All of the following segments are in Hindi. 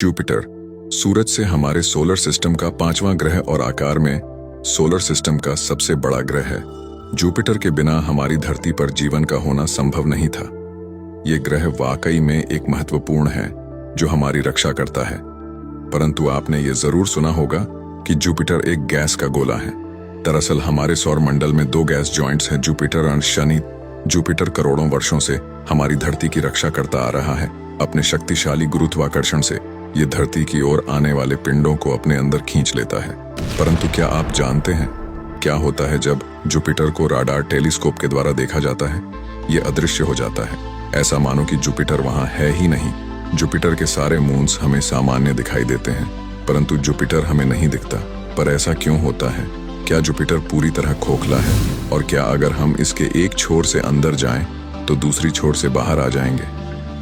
जुपिटर सूरज से हमारे सोलर सिस्टम का पांचवां ग्रह और आकार में सोलर सिस्टम का सबसे बड़ा ग्रह है। जुपिटर के बिना हमारी धरती पर जीवन का होना संभव नहीं था। ये ग्रह वाकई में एक महत्वपूर्ण है जो हमारी रक्षा करता है। परंतु आपने ये जरूर सुना होगा कि जुपिटर एक गैस का गोला है। दरअसल हमारे सौरमंडल में दो गैस जॉइंट्स हैं, जुपिटर और शनि। जुपिटर करोड़ों वर्षों से हमारी धरती की रक्षा करता आ रहा है। अपने शक्तिशाली गुरुत्वाकर्षण से ये धरती की ओर आने वाले पिंडों को अपने अंदर खींच लेता है। परंतु क्या आप जानते हैं क्या होता है जब जुपिटर को राडार टेलीस्कोप के द्वारा देखा जाता है? ये अदृश्य हो जाता है। ऐसा मानो कि जुपिटर वहां है ही नहीं। जुपिटर के सारे मून्स हमें सामान्य दिखाई देते हैं, परंतु जुपिटर हमें नहीं दिखता। पर ऐसा क्यों होता है? क्या जुपिटर पूरी तरह खोखला है? और क्या अगर हम इसके एक छोर से अंदर जाएं तो दूसरी छोर से बाहर आ जाएंगे?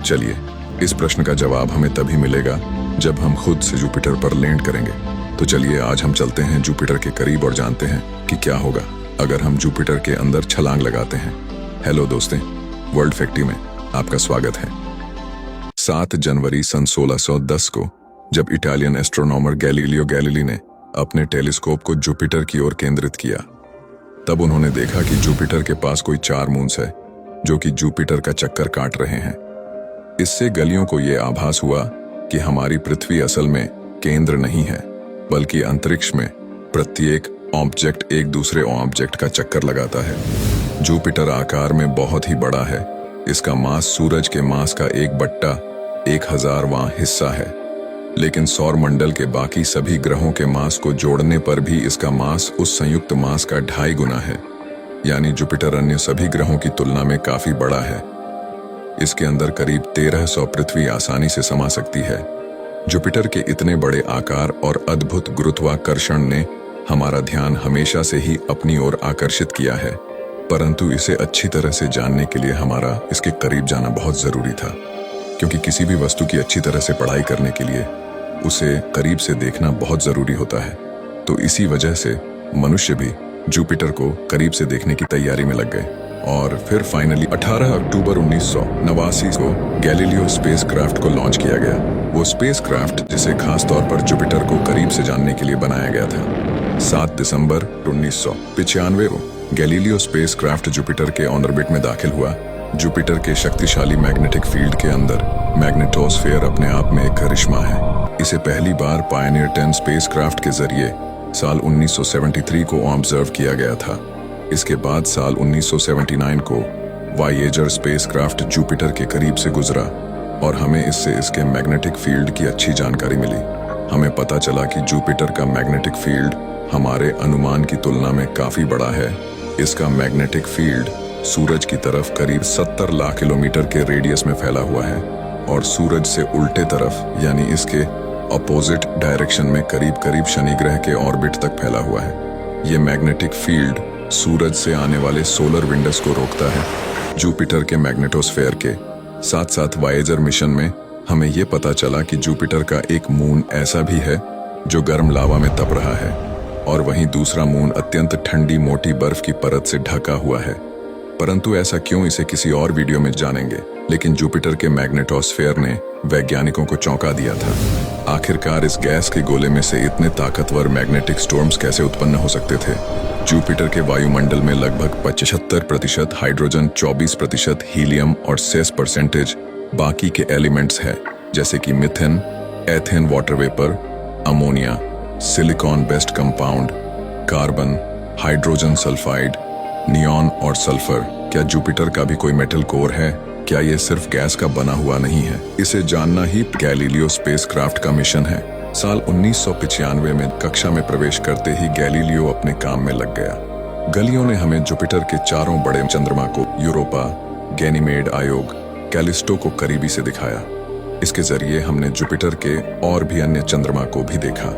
चलिए, इस प्रश्न का जवाब हमें तभी मिलेगा जब हम खुद से जुपिटर पर लैंड करेंगे। तो चलिए आज हम चलते हैं जुपिटर के करीब और जानते हैं कि क्या होगा अगर हम जुपिटर के अंदर छलांग लगाते हैं। हेलो दोस्तों, वर्ल्ड फैक्टी में आपका स्वागत है। 7 जनवरी सन 1610 को जब इटालियन एस्ट्रोनॉमर गैलीलियो गैलीली ने अपने टेलीस्कोप को जुपिटर की ओर केंद्रित किया, तब उन्होंने देखा कि जुपिटर के पास कोई 4 मून्स है जो कि जुपिटर का चक्कर काट रहे हैं। इससे गलियों को यह आभास हुआ कि हमारी पृथ्वी असल में केंद्र नहीं है, बल्कि अंतरिक्ष में प्रत्येक ऑब्जेक्ट एक दूसरे ऑब्जेक्ट का चक्कर लगाता है। जुपिटर आकार में बहुत ही बड़ा है। इसका मास सूरज के मास का 1/1000वां हिस्सा है, लेकिन सौरमंडल के बाकी सभी ग्रहों के मास को जोड़ने पर भी इसका मास उस संयुक्त मास का 2.5 गुना है। यानी जुपिटर अन्य सभी ग्रहों की तुलना में काफी बड़ा है। इसके अंदर करीब 1300 पृथ्वी आसानी से समा सकती है। जुपिटर के इतने बड़े आकार और अद्भुत गुरुत्वाकर्षण ने हमारा ध्यान हमेशा से ही अपनी ओर आकर्षित किया है, परंतु इसे अच्छी तरह से जानने के लिए हमारा इसके करीब जाना बहुत जरूरी था। क्योंकि किसी भी वस्तु की अच्छी तरह से पढ़ाई करने के लिए उसे करीब से देखना बहुत जरूरी होता है। तो इसी वजह से मनुष्य भी जुपिटर को करीब से देखने की तैयारी में लग गए। और फिर फाइनली 18 अक्टूबर 1989 को गैलीलियो स्पेसक्राफ्ट को लॉन्च किया गया। वो स्पेसक्राफ्ट जिसे खास तौर पर जुपिटर को करीब से जानने के लिए बनाया गया था। 7 दिसंबर 1995 को गैलीलियो स्पेसक्राफ्ट जुपिटर के ऑर्बिट में दाखिल हुआ। जुपिटर के शक्तिशाली मैग्नेटिक फील्ड के अंदर मैग्नेटोस्फेयर अपने आप में एक करिश्मा है। इसे पहली बार पायनियर 10 स्पेसक्राफ्ट के जरिए साल 1973 को ऑब्जर्व किया गया था। इसके बाद साल 1979 को वायेजर स्पेसक्राफ्ट जुपिटर के करीब से गुजरा और हमें इससे इसके मैग्नेटिक फील्ड की अच्छी जानकारी मिली। हमें पता चला कि जुपिटर का मैग्नेटिक फील्ड हमारे अनुमान की तुलना में काफी बड़ा है। इसका मैग्नेटिक फील्ड सूरज की तरफ करीब 70 लाख किलोमीटर के रेडियस में फैला हुआ है और सूरज से उल्टे तरफ यानी इसके अपोजिट डायरेक्शन में करीब शनि ग्रह के ऑर्बिट तक फैला हुआ है। ये मैग्नेटिक फील्ड सूरज से आने वाले सोलर विंडस को रोकता है। जुपिटर के मैग्नेटोस्फेयर के साथ साथ वायेजर मिशन में हमें यह पता चला कि जुपिटर का एक मून ऐसा भी है जो गर्म लावा में तप रहा है और वहीं दूसरा मून अत्यंत ठंडी मोटी बर्फ की परत से ढका हुआ है। परंतु ऐसा क्यों, इसे किसी और वीडियो में जानेंगे। लेकिन जुपिटर के मैग्नेटोस्फेयर ने वैज्ञानिकों को चौंका दिया था। आखिरकार इस गैस के गोले में से इतने ताकतवर मैग्नेटिक स्टॉर्म्स कैसे उत्पन्न हो सकते थे? जुपिटर के वायुमंडल में लगभग 75% हाइड्रोजन, 24% हीलियम और 6% बाकी के एलिमेंट्स हैं, जैसे कि methane, ethane water vapour, ammonia, silicon based compound, carbon, hydrogen sulphide, neon और सल्फर। क्या जुपिटर का भी कोई मेटल कोर है? क्या ये सिर्फ गैस का बना हुआ नहीं है? इसे जानना ही गैलीलियो स्पेसक्राफ्ट का मिशन है। साल 1995 में कक्षा में प्रवेश करते ही गैलीलियो अपने काम में लग गया। गलियों ने हमें जुपिटर के 4 बड़े चंद्रमा को, यूरोपा, गैनीमेड आयोग, कैलिस्टो को करीबी से दिखाया। इसके जरिए हमने जुपिटर के और भी अन्य चंद्रमा को भी देखा।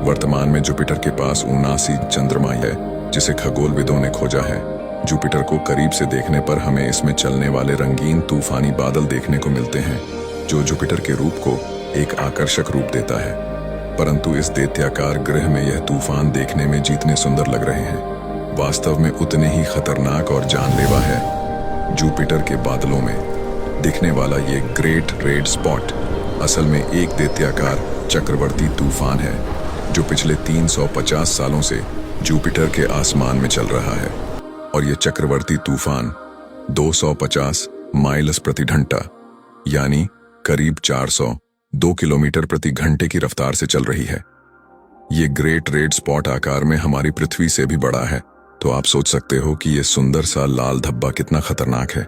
वर्तमान में जुपिटर के पास 79 चंद्रमा है जिसे खगोलविदों ने खोजा है। जुपिटर को करीब से देखने पर हमें इसमें चलने वाले रंगीन तूफानी बादल देखने को मिलते हैं, जो जुपिटर के रूप को एक आकर्षक रूप देता है। परंतु इस दैत्याकार ग्रह में यह तूफान देखने में जितने सुंदर लग रहे हैं, वास्तव में उतने ही खतरनाक और जानलेवा है। जुपिटर के बादलों में दिखने वाला ये ग्रेट रेड स्पॉट असल में एक दैत्याकार चक्रवर्ती तूफान है जो पिछले 350 सालों से जुपिटर के आसमान में चल रहा है। और ये चक्रवर्ती तूफान 250 माइल्स प्रति घंटा यानी करीब 402 किलोमीटर प्रति घंटे की रफ्तार से चल रही है। ये ग्रेट रेड स्पॉट आकार में हमारी पृथ्वी से भी बड़ा है, तो आप सोच सकते हो कि ये सुंदर सा लाल धब्बा कितना खतरनाक है।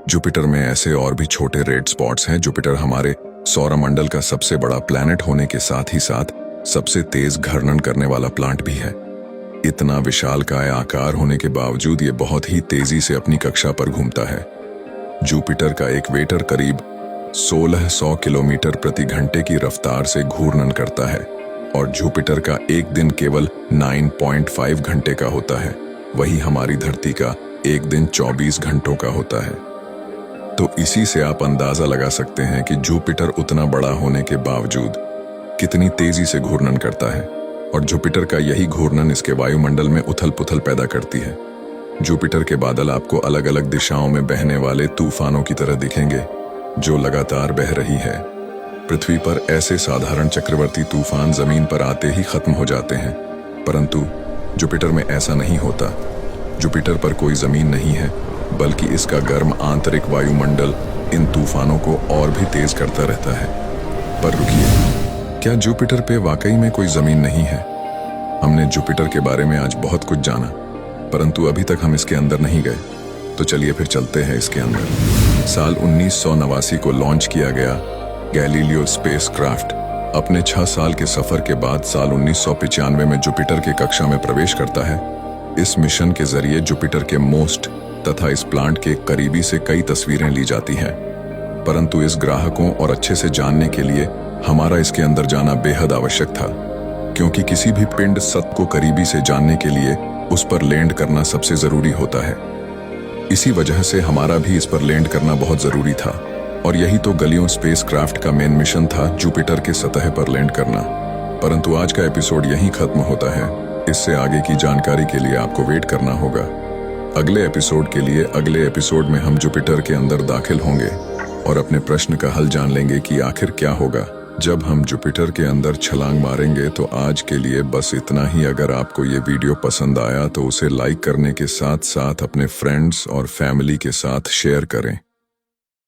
जुपिटर में ऐसे और भी छोटे रेड स्पॉट्स हैं। जुपिटर हमारे सौरमंडल का सबसे बड़ा प्लैनेट होने के साथ ही साथ सबसे तेज घर्षण करने वाला प्लांट भी है। इतना विशालकाय आकार होने के बावजूद ये बहुत ही तेजी से अपनी कक्षा पर घूमता है। जुपिटर का इक्वेटर करीब 1600 किलोमीटर प्रति घंटे की रफ्तार से घूर्णन करता है और जुपिटर का एक दिन केवल 9.5 घंटे का होता है, वही हमारी धरती का एक दिन 24 घंटों का होता है। तो इसी से आप अंदाजा लगा सकते हैं कि जुपिटर उतना बड़ा होने के बावजूद कितनी तेजी से घूर्णन करता है। और जुपिटर का यही घूर्णन इसके वायुमंडल में उथल पुथल पैदा करती है। जुपिटर के बादल आपको अलग अलग दिशाओं में बहने वाले तूफानों की तरह दिखेंगे जो लगातार बह रही है। पृथ्वी पर ऐसे साधारण चक्रवर्ती तूफान जमीन पर आते ही खत्म हो जाते हैं, परंतु जुपिटर में ऐसा नहीं होता। जुपिटर पर कोई जमीन नहीं है, बल्कि इसका गर्म आंतरिक वायुमंडल इन तूफानों को और भी तेज करता रहता है। पर रुकिए, क्या जुपिटर पे वाकई में कोई जमीन नहीं है? हमने जुपिटर के बारे में आज बहुत कुछ जाना, परंतु अभी तक हम इसके अंदर नहीं गए, तो चलिए फिर चलते हैं इसके अंदर। साल 1989 को लॉन्च किया गया गैलीलियो स्पेसक्राफ्ट अपने 6 साल के सफर के बाद साल 1995 में जुपिटर की कक्षा में प्रवेश करता है। इस मिशन के जरिए जुपिटर के मोस्ट तथा इस प्लांट के करीबी से कई तस्वीरें ली जाती हैं, परंतु इस ग्राहकों और अच्छे से जानने के लिए हमारा इसके अंदर जाना बेहद आवश्यक था, क्योंकि किसी भी पिंड सत्य को करीबी से जानने के लिए उस पर लैंड करना सबसे जरूरी होता है। इसी वजह से हमारा भी इस पर लैंड करना बहुत जरूरी था, और यही तो गैलीलियो स्पेसक्राफ्ट का मेन मिशन था, जुपिटर के सतह पर लैंड करना। परंतु आज का एपिसोड यहीं खत्म होता है। इससे आगे की जानकारी के लिए आपको वेट करना होगा अगले एपिसोड के लिए। अगले एपिसोड में हम जुपिटर के अंदर दाखिल होंगे और अपने प्रश्न का हल जान लेंगे कि आखिर क्या होगा जब हम जुपिटर के अंदर छलांग मारेंगे। तो आज के लिए बस इतना ही। अगर आपको ये वीडियो पसंद आया तो उसे लाइक करने के साथ साथ अपने फ्रेंड्स और फैमिली के साथ शेयर करें।